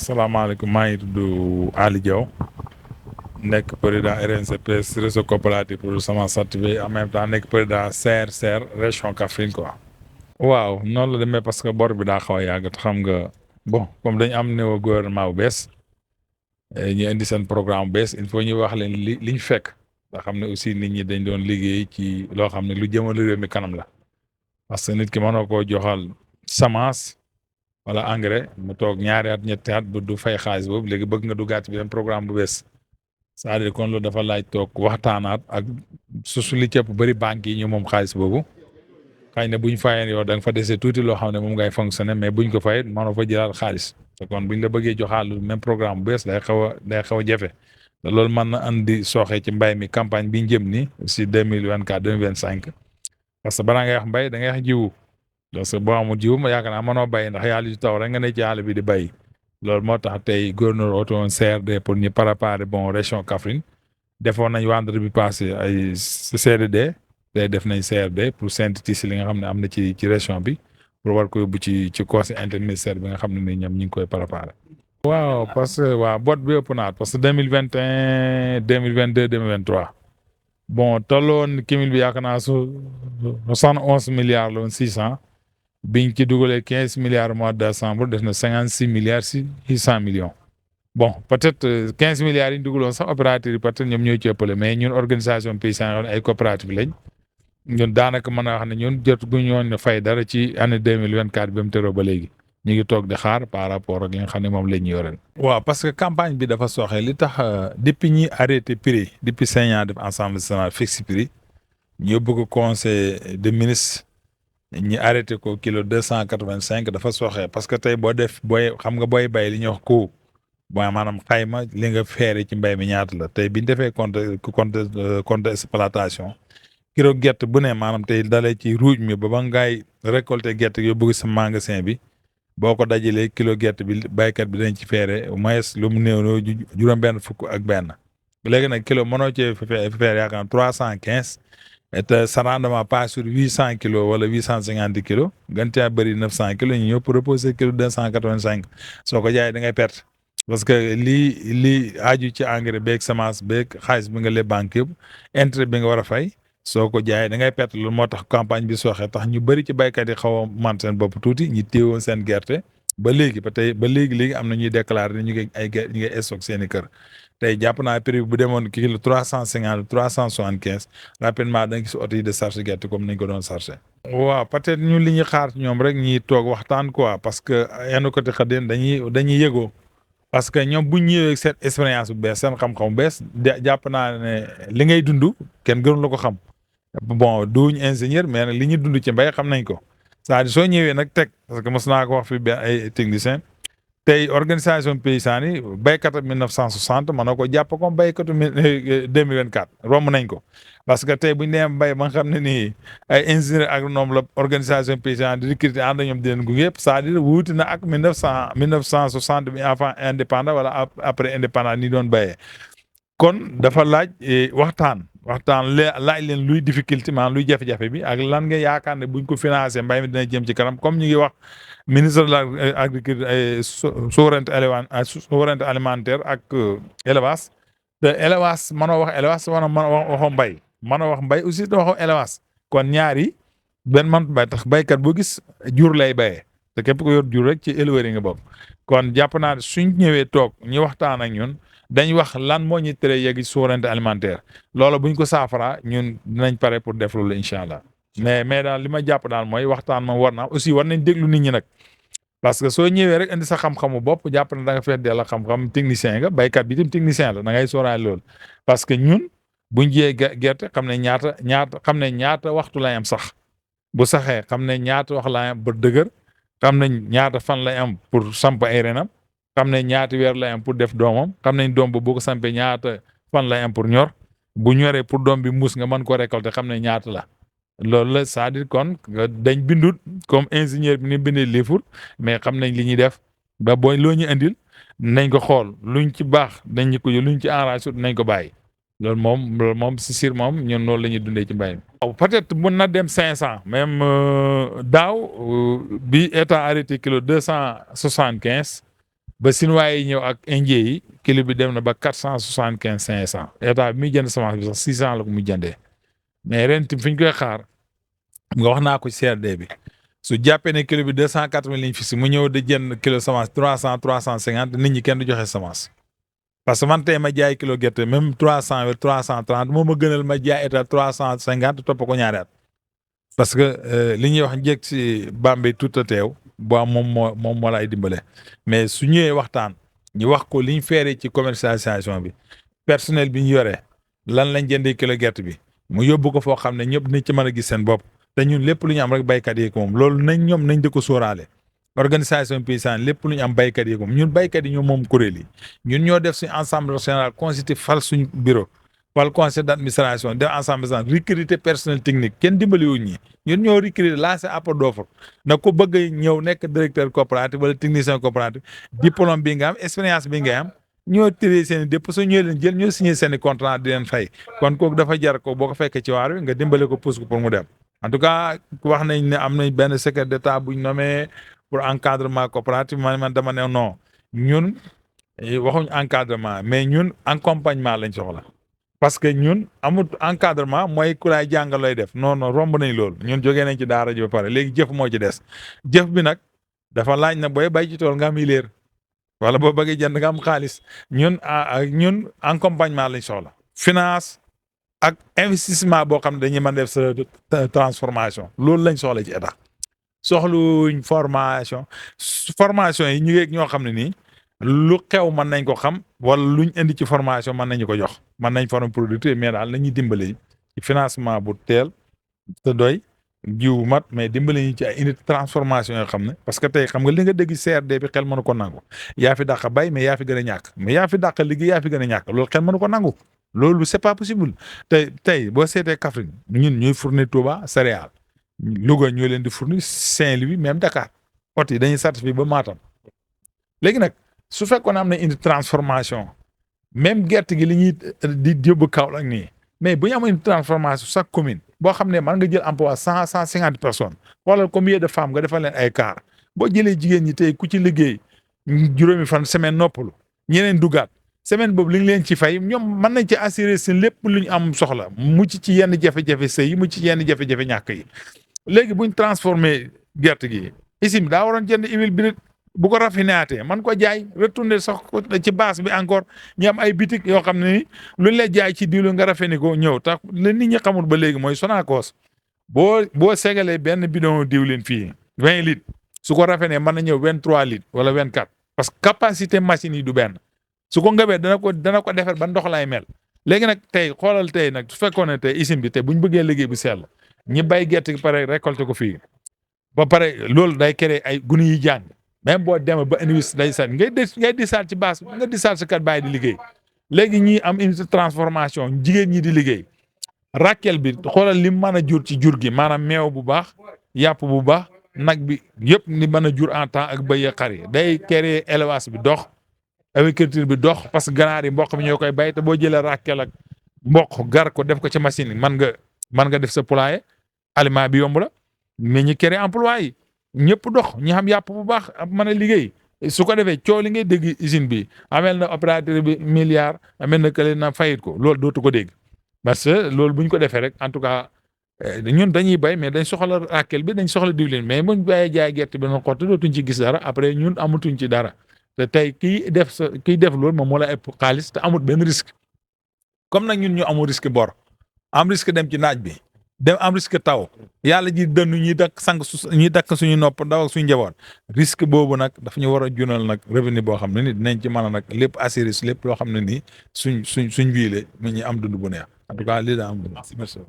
asalaamaaleykum maa ngi tudd Ali Diaw nekk président RNCP réseau coopératif pour semence certifiée en même temps nekk président CRCR région Kaffrine quoi. waaw noonu la demee parce que bor bi daa xaw a yàgg te xam nga bon comme dañu am néew gouvernement bu bees ñu indi seen programme bu bees il faut ñu wax leen li ñu fekk nga xam ne aussi nit ñi dañ doon liggéey ci loo xam ne lu jëmale réew mi kanam la parce que nit ki mënoo koo joxal semence. wala engrais mu toog ñaari at ñetti at du fay xaalis boobu léegi bëgg nga duggaat ci benn programme bu bees c'est-à-dire kon loolu dafa laaj toog waxtaanaat ak su li cëpp bëri banques yi ñu moom xaalis boobu xëy na buñ fayeen yow da nga fa dese tuuti loo xam ne moom ngay fonctionner mais buñ ko fayit mënoo fa jëlaat xaalis te kon buñ la bëggee joxaat lu même programme bu bees day xaw a jafe te loolu mën na andi sooxe ci mbay mi campagne bi jëm ni si 2024 2025 parce que balaa ngay wax mbay da ngay wax jiwu parce que boo amul jiw ma yaakaar naa mënoo béy ndax yàlla ju taw rek nga ne ci àll bi di béy loolu moo tax tey gouverneur oote woon CRD pour ñu préparer bon région Kaffrine defoon nañ vendredi bi passé ay CDD tey def nañ CRD pour synthétiser li nga xam ne am na ci région bi pour war ko yóbbu ci conseil interministériel bi nga xam ne ni ñoom ñu ngi koy préparer. waaw parce que waaw bot bi ëpp naat parce que 2021 2022 2023 bon tolloon cumul bi yaakaar naa 71 milliards la woon 600. biñ ci dugalee 15 milliards mois de décembre def na 56 milliards 600 millions bon peut-être 15 milliards yi ñu dugaloon sax opérateurs yi peut-être ñoom ñoo ci ëppale mais ñun organisation paysan ay coopérative lañ ñun daanaka mën a wax ne ñun jot gu ñoon fay dara ci année 2024 bi mu teroo ba léegi ñu ngi toog di xaar par rapport ak li nga xam ne moom la ñu yoreel. waaw parce que campagne bi dafa sooxe li tax depuis ñi arrêté prix depuis 5 ans def ensemble national fixe prix ñu bëgg conseil des ministres. ñi arrêté ko kilo 285 dafa sooxee parce que tey booy xam nga booy bay li ñuy wax ko mooy maanaam xayma li nga feere ci mbay mi ñaata la tey biñ defee compte exploitation kilo gerte bu ne maanaam tey dalee ci ruuj mi ba ngay récolter gerte yóbbu sa magasin bi boo ko dajalee kilo gerte bi baykat bi dañ ci feere au moins lu mu néew juróom-benn fukk ak benn léegi nag kilo mënoo cee feere yaakaar 315. et sa rendement pas sur 800 kilos wala 850 kilos gën caa bëri 900 kilos ñu ñëw pour reposer kilo 285 soo ko jaayee da ngay perte parce que lii aju ci engrais beeg semence beeg xaalis bi nga leb banque yëpp intérêt bi nga war a fay soo ko jaayee da ngay perte loolu moo tax campagne bi sooxee tax ñu bëri ci baykat yi xaw a man seen bopp tuuti ñu téewoon seen gerte ba léegi am na ñuy déclarer ne ñu ngi stock seen i kër. tey jàpp naa prix bu demoon kilo 350 375 rapidement da nga gis oto yi de charge gerte comme nañ ko doon chargé. waaw peut-être ñun li ñuy xaar ñoom rek ñiy toog waxtaan quoi parce que yenn côté xëddeen dañuy yëgoo parce que ñoom bu ñëwee seen expérience bu bees seen xam-xam bu bees jàpp naa ne li ngay dund kenn gënu la ko xam bon duñ ingénieur mais nag li ñuy dund ci mbay xam nañ ko c'est-à-dire soo ñëwee nag teg parce que mos naa ko wax fi benn ay technicien tey organisation paysanne yi béykatu 1960 mën na ko jàpp comme béykatu 2024 romb nañ ko parce que tey bu ñu nee mbay ba nga xam ne nii ay ingénieur agronome la organisation paysanne di recruter ànd ñoom di leen gunge yëpp c'est-à-dire wuuti na ak 1960 bi avant indépendant wala après indépendant ni doon béyee kon dafa laaj waxtaan laaj leen luy difficulté maanaam luy jafe-jafe bi ak lan nga yaakaar ne buñ ko financé mbay mi dina jëm ci kanam comme ñu ngi wax ministre de l'agriculture souveraineté alimentaire ak élevage te élevage mënoo wax élevage waxoo mbay mënoo wax mbay aussi te waxoo élevage kon ñaari benn man bay tax baykat boo gis jur lay bayee te képp ko yor jur rek ci éleveur yi nga bokk kon jàpp naa ne suñ ñëwee toog ñu waxtaan ak ñun dañ wax lan moo ñu tere yegg souveraineté alimentaire loolu buñ ko saafara ñun dinañ pare pour def loolu incha allah mais daal li ma jàpp daal mooy waxtaan moom war na aussi war nañ déglu nit ñi nag parce que soo ñëwee rek indi sa xam-xamu bopp jàpp na da nga fekk dell xam-xam technicien nga baykat bi tam technicien la da ngay sóoraale loolu parce que ñun buñ jiyee gerte xam ne ñaata waxtu lay am sax bu saxee xam ne ñaata wax lay am ba dëgër xam nañ ñaata fan lay am pour samp ay renam xam ne ñaati weer lay am pour def doomam xam nañ doom ba boo ko sampee ñaata fan lay am pour ñor bu ñoree pour doom bi muus nga mën ko récolter xam ne ñaata la loolu la c'est-à-dire kon dañ bindut comme ingénieur bi ni bindee livre mais xam nañ li ñuy def ba booy loo ñu indil nañ ko xool luñ ci baax dañ ko luñ ci enragé nañ ko bàyyi loolu moom si sur moom ñun loolu la ñuy dundee ci mbay mi. waaw peut-être mën na dem 500 même daaw bi état arrêté kilo 275 ba Chinois yi ñëw ak Indien yi kilo bi dem na ba 475 500 état bi muy jënd semence bi sax 600 la ko muy jëndee mais ren fi ñu koy xaar nga wax naa ko ci CRD bi su jàppee ne kilo bi 280 liñ fi si mu ñëw di jënd kilo semence 300 350 nit ñi kenn du joxe semence. parce que man tey ma jaay kilo gerte même 300 wala 330 moo ma gënal ma jaay état 350 topp ko ñaari at parce que li ñuy wax njëkk si Bambey tout a teew boo moom moo lay dimbale mais su ñëwee waxtaan ñu wax ko li ñu feeree ci commercialisation bi personnel bi ñu yore lan lañ jëndee kilo gerte bi mu yóbbu ko foo xam ne ñëpp nañ ci mën a gis seen bopp te ñun lépp lu ñu am rek baykat yi ko moom loolu nañ di ko sóoraale. organisation paysanne lépp lu ñu am baykat yi ñun baykat yi ñoo moom kuréel yi ñun ñoo def suñu ensemble général constitué fal suñ bureau fal conseil d'administration def ensemble général recruter personnel technique kenn dimbaliwuñ ñi ñun ñoo recruter lancé appel d'offre na ko bëgg ñëw nekk directeur coopérative wala technicien coopérative diplôme bi nga am expérience bi nga am ñoo tiré seen i dépôt su ñëwee leen jël ñoo signé seen i contrat di leen fay kon kooku dafa jar ko boo ko fekkee ci waar wi nga dimbale ko pousse ko pour mu dem en tout cas wax nañ ne am nañ benn secrétaire d'état buñ nommé pour encadrement coopérative man dama ne non ñun waxuñ encadrement mais ñun accompagnement lañ soxla parce que ñun amul encadrement mooy ku lay jàngal lay def non romb nañ loolu ñun jógee nañ ci daara ji ba pare léegi jëf moo ci des jëf bi nag dafa laaj na booy bay ci tool nga am ileer wala boo bëggee jënd nga am xaalis ñun accompagnement lañ soxla finance ak investissement boo xam ne dañuy mën def sa transformation loolu lañ soxla ci état soxluñ formation yi ñu ngi ñoo xam ne nii lu xew mën nañ ko xam wala luñ indi ci formation mën nañu ko jox mën nañ former producteur mais daal nañuy dimbale ci financement bu teel te doy jiw mat mais dimbale ñu ci ay unité transformation yoo xam ne parce que tey xam nga li nga dégg CRD bi xel mënu ko nangu yaa fi dàq bay mais yaa fi gën a ñàkk mais yaa fi dàq liggéey yaa fi gën a ñàkk loolu xel mënu ko nangu loolu c'est pas possible tey boo seetee Kaffrine ñun ñuy fournir Touba céréales Louga ñoo leen di fournir Saint-Louis même Dakar ot yi dañuy certifié ba Matam léegi nag su fekkoon am na une transformation même gerte gi li ñuy di yóbbu Kaolack nii mais bu ñu amoon une transformation chaque commune boo xam ne mën nga jël emploi 150 personnes xoolal combien de femmes nga defal leen ay car boo jëlee jigéen ñi tey ku ci liggéey juróomi fan semaine noppalu ñeneen dugaat semaine boobu li ñu leen ci fay ñoom mën nañ ci assurer seen lépp lu ñu am soxla mucc ci yenn jafe-jafe sëy yi mucc ci yenn jafe-jafe ñàkk yi léegi buñ transformé gerte gi isim daa waroon jënd huile brute bu ko raffinéatee man ko jaay retourner sax ci base bi encore ñu am ay bitik yoo xam ne ni luñ lay jaay ci diwlu nga raffiné ko ñëw tax la nit ñi xamul ba léegi mooy Sonacos boo segalee benn bidon diwlin fii 20 litres su ko raffiné mën na ñëw 23 litres wala 24 parce que capacité machine yi du benn su ko ngëbee dana ko defar ba ndox lay mel léegi nag tey xoolal tey nag su fekkoon ne tey usine bi tey bu ñu bëggee liggéey bu sell ñi bay gerte gi pare récolter ko fii ba pare loolu day créer ay gune yi jàng même boo demee ba université day sat ngay di saat ci base nga di saat si kat bàyyi di liggéey léegi ñi am unité transformation jigéen ñi di liggéey Rakel bi xoolal li mën a jur ci jur gi maanaam meew bu baax yàpp bu baax nag bi yëpp ni mën a jur en temps ak bëy ak xar yi day créer élevage bi dox agriculture bi dox parce que ganaar yi mboq bi ñoo koy bay te boo jëlee Rakel ak mboq gar ko def ko ci machine yi mën nga def sa poulailler aliment bi yomb la mais ñi créer emploi yi ñëpp dox ñi xam yàpp bu baax mën a liggéey su ko defee coow li ngay dégg usine bi amel na opérateur bi milliard amel na kële na fayit ko loolu dootu ko dégg parce que loolu bu ñu ko defee rek en tout cas ñun dañuy bay mais dañ soxla Rakel bi dañ soxla diwlin mais buñ bàyyee jaay gerte bi noonu xotti dootuñ ci gis dara après ñun amatuñ ci dara te tey kiy def loolu moom moo la ëpp xaalis te amut benn risque comme nag ñun ñu amul risque bor am risque dem ci naaj bi dem am risque taw yàlla ji dënnu ñuy dakk suñu nopp daw ak suñu njaboot risque boobu nag daf ñu war a junal nag revenu boo xam ne ni dinañ ci mën a nag lépp assurer lépp loo xam ne nii suñ wiile mi ñu am dund bu neex en tout cas lii daa am merci